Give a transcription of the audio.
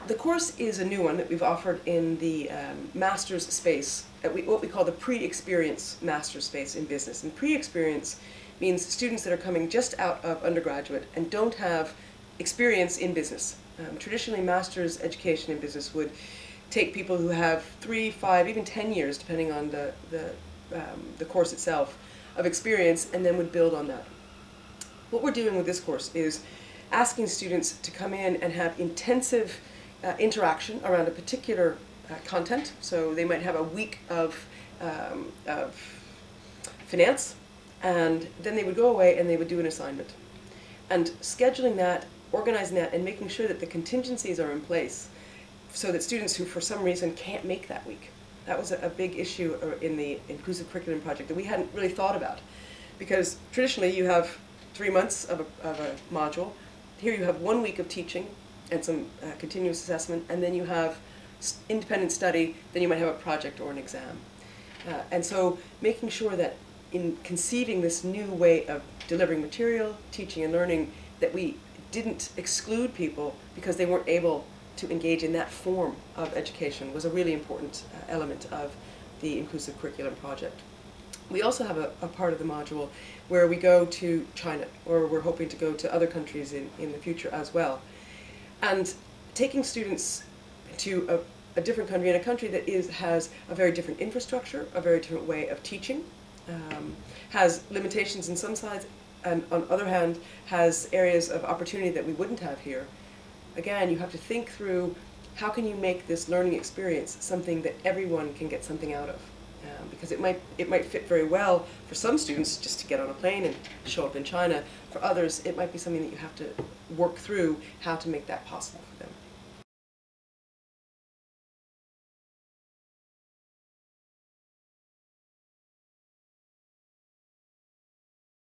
the course is a new one that we've offered in the master's space, what we call the pre-experience master's space in business. And pre-experience means students that are coming just out of undergraduate and don't have experience in business. Traditionally, master's education in business would take people who have 3, 5, even 10 years, depending on the course itself, of experience, and then would build on that. What we're doing with this course is asking students to come in and have intensive interaction around a particular content. So they might have a week of finance, and then they would go away and they would do an assignment. And scheduling that, organizing that, and making sure that the contingencies are in place so that students who for some reason can't make that week. That was a big issue in the inclusive curriculum project that we hadn't really thought about. Because traditionally you have 3 months of a module. Here you have 1 week of teaching and some continuous assessment, and then you have independent study, then you might have a project or an exam. And so making sure that in conceiving this new way of delivering material, teaching and learning, that we didn't exclude people because they weren't able to engage in that form of education was a really important element of the inclusive curriculum project. We also have a part of the module where we go to China, or we're hoping to go to other countries in the future as well. And taking students to a different country, and a country that has a very different infrastructure, a very different way of teaching, has limitations in some sides, and on the other hand has areas of opportunity that we wouldn't have here. Again, you have to think through how can you make this learning experience something that everyone can get something out of. Because it might fit very well for some students just to get on a plane and show up in China. For others, it might be something that you have to work through how to make that possible for them.